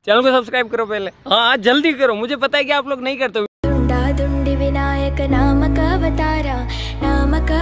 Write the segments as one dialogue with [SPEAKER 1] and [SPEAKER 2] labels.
[SPEAKER 1] Channel को subscribe करो पहले। हाँ जल्दी करो, मुझे पता है कि आप लोग नहीं करते।
[SPEAKER 2] दुंडा दुंडी विनायक नामक अवतारा नामक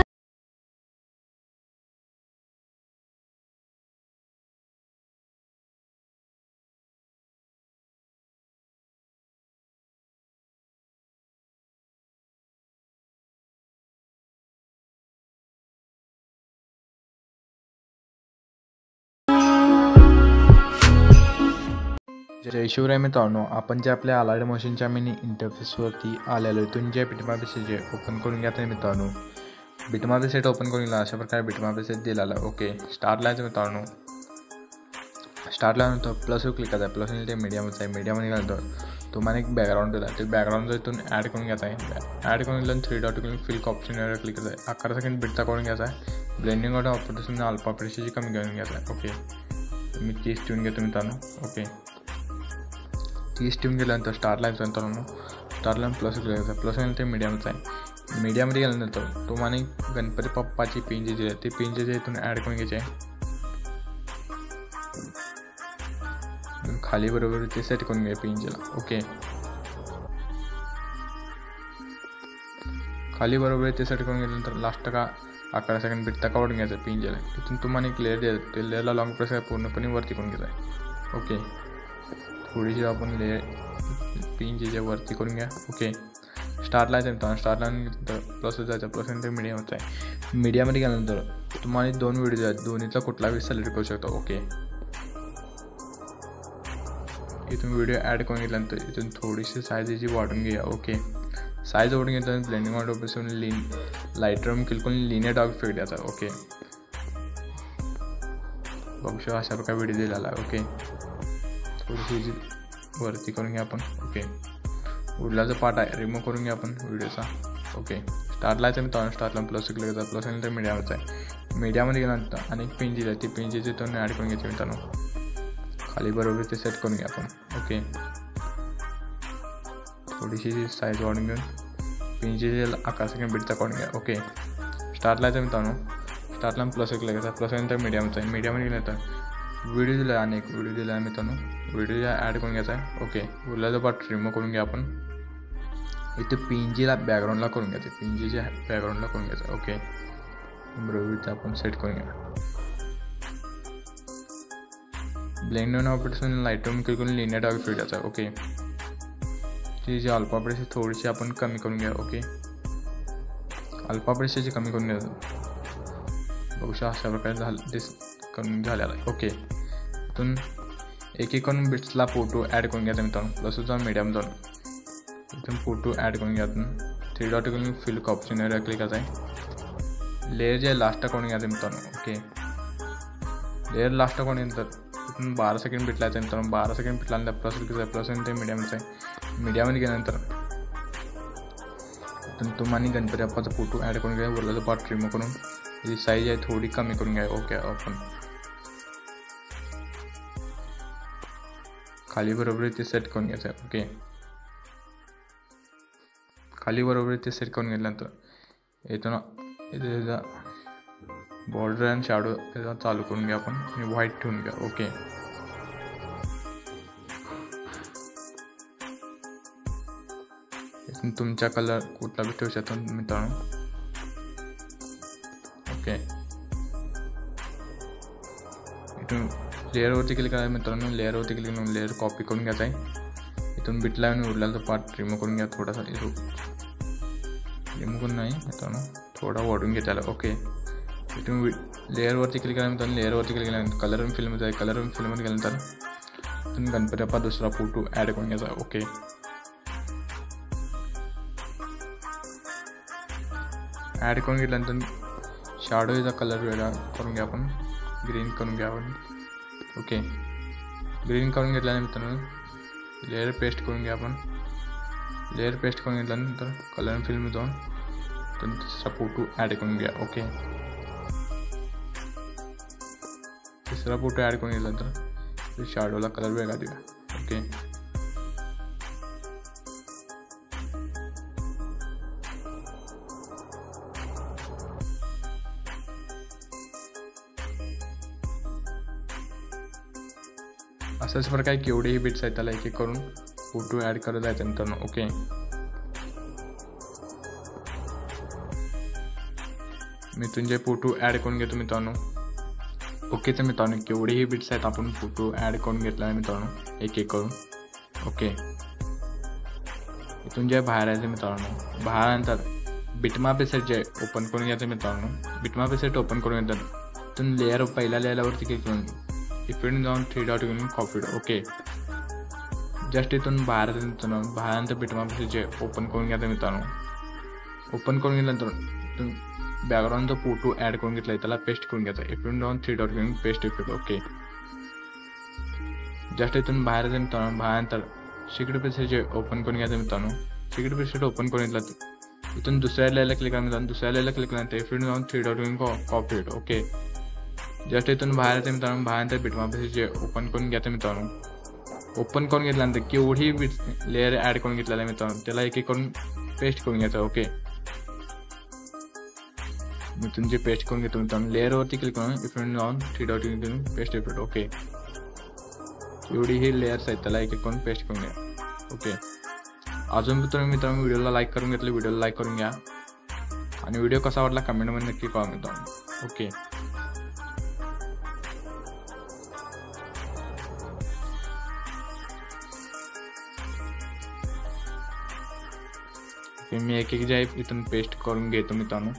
[SPEAKER 3] जय शिवराय मित्रांनो, आपण जे आपल्या अलार्ड मशीनच्या मिनी इंटरफेसवरती आलेलो आहे, तुम्ही जे बिटमॅप जे ओपन करून घ्या ते मित्रांनो. बिटमॅप सेट ओपन करून घ्या. अशा प्रकारे बिटमॅप सेट दिलेला आहे. ओके, स्टार्ट लावायचं मित्रांनो. स्टार्ट लावल्यानंतर प्लसवर क्लिक करायचं. प्लस ते मीडियामध्ये आहे. मीडियामध्ये गेल्यानंतर तुम्हाला एक बॅकग्राऊंड दिला आहे. ते बॅकग्राऊंड इथून ॲड करून घ्यायचा आहे. ॲड करून गेल्यानंतर 3 डॉट क्लिक फिल ऑप्शनवर क्लिक करायचं आहे. 11 सेकंड बिटचा करून घ्यायचा आहे. ब्लेंडिंग ऑर्डर ऑपरेशन अल्फा प्रेशरची कमी करून घ्यायचा आहे. ओके, मी 30 ठेवून घेतो मित्रांनो. ओके, 30 ठेवून गेल्यानंतर स्टार्ट लाईनचं मित्रांनो. Start line plus click plus ते मीडियमचं आहे. मीडियामध्ये गेल्यानंतर तुम्हाला गणपती बाप्पाची पिंजे जी आहे ती पिंजे इथून ॲड करून घ्यायची आहे. खाली बरोबर ते सेट करून घ्या पिंजेला. ओके, खाली बरोबर ते सेट करून घेतल्यानंतर लास्ट का 11 सेकंड बिटता काढून घ्यायचं पिंजेला. तिथून तुम्हाला एक लेअर द्यायचं. ते लेअरला लॉंग प्रेस पूर्णपणे वरती करून घ्यायचं आहे. ओके, थोडीशी आपण लेअर पिंजेच्या वरती करून घ्या. ओके, स्टार्ट लावायचं मित्रांनो. स्टार्ट लावल्यानंतर प्लस जायचं. प्लस नंतर मीडियमचं आहे. मीडियामध्ये गेल्यानंतर तुम्हाला 2 व्हिडिओ आहेत. दोन्हीचा कुठलाही सिलेक्ट करू शकता. ओके, इथून व्हिडिओ ॲड करून घेतल्यानंतर इथून थोडीशी साईज याची वाढून घ्या. ओके, साईज वाढून घेतल्यानंतर blending order operation light room click करून लिनियर डॉग इफेक्ट द्यायचा. ओके, बघू शकता अशा प्रकारे व्हिडिओ दिलेला आहे. ओके, थोडीशी वरती करून घ्या आपण. ओके, उडला जो पार्ट आहे रिमूव्ह करून घ्या आपण व्हिडिओचा. ओके, स्टार्ट लावायचं मित्रांनो. स्टार्ट लावून प्लस क्लिक करायचा. प्लस नंतर मीडियावरचा आहे. मीडियामध्ये गेल्यानंतर अनेक पिंजी आहे ती पिंजीची इथून ॲड करून घ्यायची मित्रांनो. खाली बरोबर ते सेट करून घ्या आपण. ओके, थोडीशी साईज वाढून घेऊन पिंजीचे 11 सेकंड बिटचा काढून घ्या. ओके, स्टार्ट लावायचं मित्रांनो. स्टार्ट लावून प्लस क्लिक करायचा. प्लस नंतर मीडियमचा आहे. मीडियामध्ये गेल्यानंतर व्हिडिओ दिला आहे. अनेक व्हिडिओ दिला आहे मित्रांनो. व्हिडिओ ॲड करून घ्यायचा आहे. ओके, उरल्याचा पार्ट रिमूव्ह करून घ्या आपण. इथे पिंजीला बॅकग्राऊंडला करून घ्यायचं. पिंजीच्या बॅकग्राऊंडला करून घ्यायचं. ओके, बरोबर इथे आपण सेट करून घ्या. Blend on operation light room click करून लिनियर डॉग इफेक्ट द्यायचा. ओके, ती जी अल्फा प्रेशर थोडीशी आपण कमी करून घ्या. ओके, अल्फा प्रेशरची कमी करून घ्या. बघू शकता अशा प्रकारे करून झालेला आहे. ओके, इथून एक करून बिट्सला फोटो ॲड करून घ्यायचा मित्रांनो. प्लस जाऊन मीडियम जाऊन इथून फोटो ॲड करून घ्या. 3 डॉट करून फिल ऑप्शनवर क्लिक करायचं आहे. लेअर जे लास्ट करून घ्यायचं मित्रांनो. ओके, लेअर लास्ट करून नंतर इथून 12 सेकंड बिट लावायचं मित्रांनो. 12 सेकंड बिट लावल्यानंतर प्लस ते मीडियमचं आहे. मीडियामध्ये गेल्यानंतर इथून तुम्हाला गणपती बाप्पाचा फोटो ॲड करून घ्या. वरला पार्ट रिमूव्ह करून त्याची साईज आहे थोडी कमी करून घ्या. ओके, आपण खाली बरोबर ते सेट करून घ्यायचं आहे. ओके, खाली बरोबर ते सेट करून घेतल्यानंतर इथून इथे बॉर्डर अँड शॅडो याचा चालू करून घ्या आपण आणि व्हाईट ठेवून घ्या. ओके, इथून तुमचा कलर कुठला बी ठेवू शकता मित्रांनो. ओके, इथून लेअरवरती क्लिक करा मित्रांनो. लेअरवरती क्लिक करून लेअर कॉपी करून घ्यायचा आहे. इथून बिट लावून उरलेला पार्ट रिमूव्ह करून घ्या. थोडासा रिमूव्ह करून नाही मित्रांनो, थोडा वाढून घ्या त्याला. ओके, इथून लेअरवरती क्लिक केल्यानंतर लेअरवरती क्लिक केल्यानंतर कलर अँड फिल्ममध्ये आहे. कलर अँड फिल्ममध्ये गेल्यानंतर इथून गणपती बाप्पा दुसरा फोटो ॲड करून घ्यायचा. ओके, ॲड करून घेतल्यानंतर शॅडोचा कलर वेगळा करून घ्या आपण. ग्रीन करून घ्या आपण. ओके, ग्रीन करून घेतल्यानंतर लेअर पेस्ट करून घ्या आपण. लेअर पेस्ट करून घेतल्यानंतर कलर अँड फिल्म जाऊन दुसरा फोटो ॲड करून घ्या. ओके, तिसरा फोटो ॲड करून घेतल्यानंतर शॅडोला कलर वेगळा द्या. ओके, अशाच प्रकारे केवढेही बिट्स आहेत त्याला एक एक करून फोटो ॲड करत जायचं मित्रांनो. ओके, मी तुमचे फोटो ॲड करून घेतो मित्रांनो. ओके तर मित्रांनो केवढेही बिट्स आहेत आपण फोटो ॲड करून घेतला आहे मित्रांनो एक एक करून. ओके, इथून जे बाहेर यायचं मित्रांनो. बाहेरनंतर बिटमॅप एसेट जे ओपन करून घ्यायचं मित्रांनो. बिटमॅप एसेट ओपन करून घेतात इथून लेअर पहिल्या लेअरवरती क्लिक करून इकडून जाऊन 3 डॉट घेऊन कॉपीड. ओके, जस्ट इथून बाहेर येतं मित्रांनो. बाहेरनंतर बिटमॅप एसेट जे ओपन करून घ्यायचं मित्रांनो. ओपन करून घेतल्यानंतर इथून बॅकग्राऊंडचा फोटो ॲड करून घेतला आहे त्याला पेस्ट करून घ्यायचा. इकडून जाऊन 3 डॉट घेऊन पेस्ट इफेक्ट. ओके, जस्ट इथून बाहेर येतं मित्रांनो. बाहेरनंतर सिक्रेट प्रेसेट जे ओपन करून घ्यायचं मित्रांनो. सिक्रेट प्रेसेट ओपन करून घेतला इथून दुसऱ्या लेअरला क्लिक करा मित्रांनो. दुसऱ्या लेअरला क्लिक केल्यानंतर इकडून जाऊन 3 डॉट घेऊन कॉपीड. ओके, जस्ट इथून बाहेर येते मित्रांनो. बाहेरनंतर बिटमॅप एसेट जे ओपन करून घ्यायचं मित्रांनो. ओपन करून घेतल्यानंतर केवढी लेअर ॲड करून घेतलेला आहे मित्रांनो त्याला एक एक करून पेस्ट करून घ्यायचं. ओके, मी तुमची पेस्ट करून घेतो मित्रांनो. लेअरवरती क्लिक करून इकडून जाऊन 3 डॉट घेऊन पेस्ट इफेक्ट. ओके, एवढी ही लेअर्स आहेत त्याला एक एक करून पेस्ट करून घ्या. ओके, अजून मित्रांनो व्हिडिओला लाईक करून घेतलं. व्हिडिओला लाईक करून घ्या आणि व्हिडिओ कसा वाटला कमेंटमध्ये नक्की कळवा मित्रांनो. ओके, मी एक एक जे आहे इथून पेस्ट करून घेतो मित्रांनो.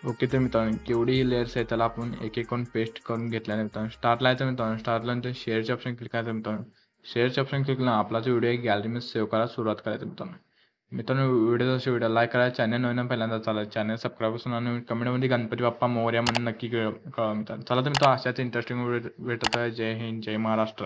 [SPEAKER 3] ओके तर मित्रांनो केवढी लेअर्स आहे त्याला आपण एक एक करून पेस्ट करून घेतल्याने मित्रांनो स्टार्टला यायचं मित्रांनो. स्टार्टला नंतर शेअरचे ऑप्शन क्लिक करायचं मित्रांनो. शेअरचे ऑप्शन क्लिक केला आपला जो व्हिडिओ आहे गॅलरीमध्ये सेव्ह करायला सुरुवात करायचं मित्रांनो. व्हिडिओ लाईक करा. चॅनल नवीन पहिल्यांदा चालेल चॅनल सबस्क्राईब करून आणि कमेंटमध्ये गणपती बाप्पा मोरया म्हणून नक्की कळवा मित्रांनो. चला तर मित्रांनो अशाच इंटरेस्टिंग भेटत आहे. जय हिंद, जय महाराष्ट्र.